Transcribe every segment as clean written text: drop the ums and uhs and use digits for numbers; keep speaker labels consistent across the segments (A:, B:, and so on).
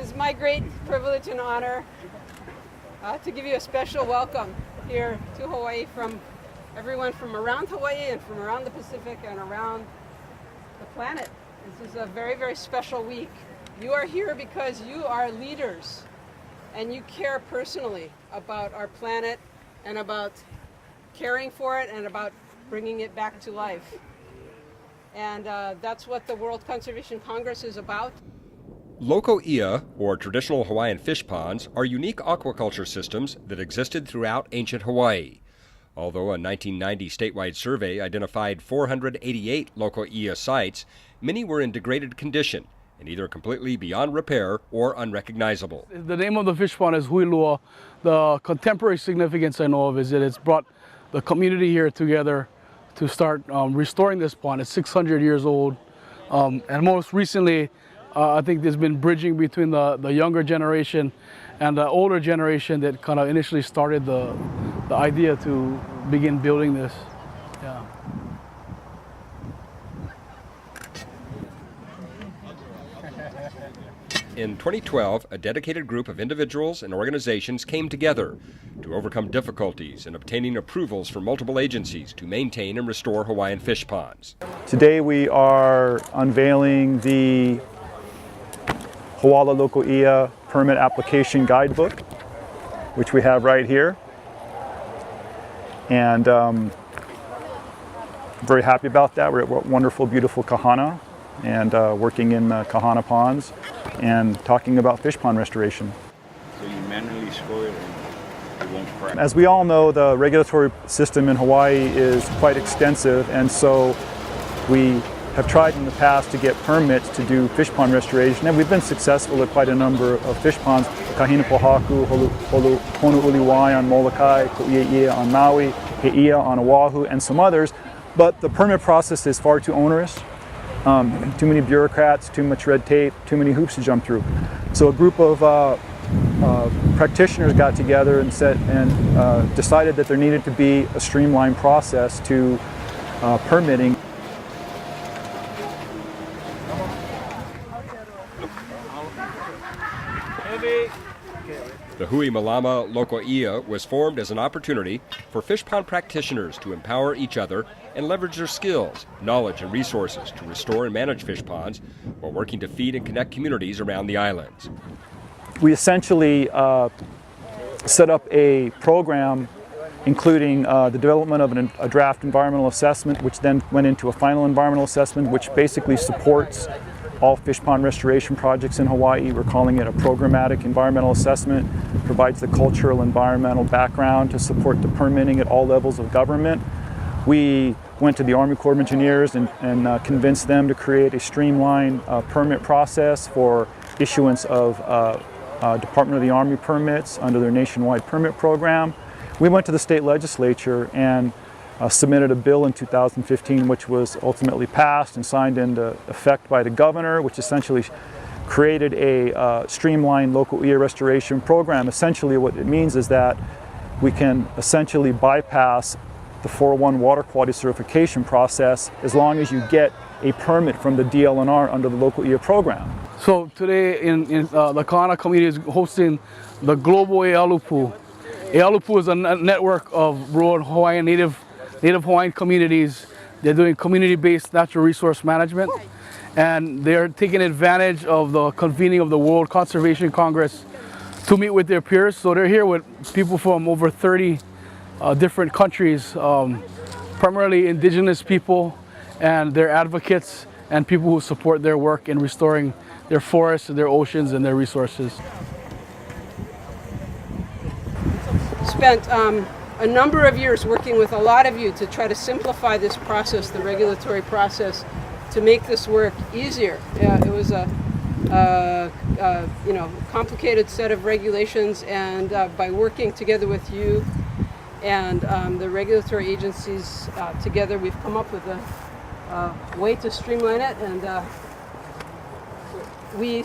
A: is my great privilege and honor to give you a special welcome here to Hawaii from everyone from around Hawaii and from around the Pacific and around the planet. This is a very, very special week. You are here because you are leaders and you care personally about our planet and about caring for it and about bringing it back to life. And that's what the World Conservation Congress is about.
B: Loko, or traditional Hawaiian fish ponds, are unique aquaculture systems that existed throughout ancient Hawaii. Although a 1990 statewide survey identified 488 Loko sites, many were in degraded condition and either completely beyond repair or unrecognizable.
C: The name of the fish pond is Huilua. The contemporary significance I know of is that it's brought the community here together to start restoring this pond. It's 600 years old, and most recently I think there's been bridging between the younger generation and the older generation that kind of initially started the idea to begin building this. Yeah.
B: In 2012, a dedicated group of individuals and organizations came together to overcome difficulties in obtaining approvals from multiple agencies to maintain and restore Hawaiian fish ponds.
D: Today we are unveiling the Hawala Loko Ia Permit Application Guidebook, which we have right here. And I'm very happy about that. We're at wonderful, beautiful Kahana and working in Kahana ponds and talking about fish pond restoration.
E: So you manually score it and it won't crack.
D: As we all know, the regulatory system in Hawaii is quite extensive, and so we have tried in the past to get permits to do fish pond restoration, and we've been successful at quite a number of fish ponds. Kahina Pohaku, Honuuliwai on Molokai, Ko'ia'ia on Maui, He'ia on Oahu, and some others. But the permit process is far too onerous. Too many bureaucrats, too much red tape, too many hoops to jump through. So a group of practitioners got together and decided that there needed to be a streamlined process to permitting.
B: The Hui Malama Loko Ia was formed as an opportunity for fish pond practitioners to empower each other and leverage their skills, knowledge, and resources to restore and manage fish ponds while working to feed and connect communities around the islands.
D: We essentially set up a program including the development of a draft environmental assessment, which then went into a final environmental assessment, which basically supports all fish pond restoration projects in Hawaii. We're calling it a programmatic environmental assessment. Provides the cultural environmental background to support the permitting at all levels of government. We went to the Army Corps of Engineers and convinced them to create a streamlined permit process for issuance of Department of the Army permits under their nationwide permit program. We went to the state legislature and submitted a bill in 2015, which was ultimately passed and signed into effect by the governor, which essentially created a streamlined local Ia restoration program. Essentially what it means is that we can essentially bypass the 401 water quality certification process as long as you get a permit from the DLNR under the local Ia program.
C: So today in the Kahana community is hosting the global E Alu Pu. E Alu Pu is a network of rural Hawaiian Native Hawaiian communities. They're doing community-based natural resource management, and they're taking advantage of the convening of the World Conservation Congress to meet with their peers. So they're here with people from over 30 different countries, primarily indigenous people, and their advocates and people who support their work in restoring their forests, their oceans, and their resources.
A: Spent a number of years working with a lot of you to try to simplify this process, the regulatory process, to make this work easier. It was a complicated set of regulations, and by working together with you and the regulatory agencies together, we've come up with a way to streamline it. And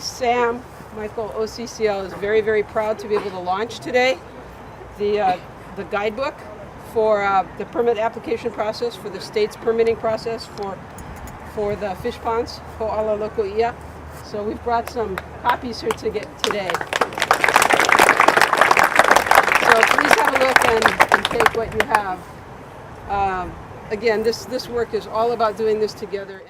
A: Sam, Michael, OCCL is very, very proud to be able to launch today the guidebook for the permit application process, for the state's permitting process for the fish ponds, Hawala Loko Ia. So we've brought some copies here today. So please have a look and take what you have. Again, this work is all about doing this together.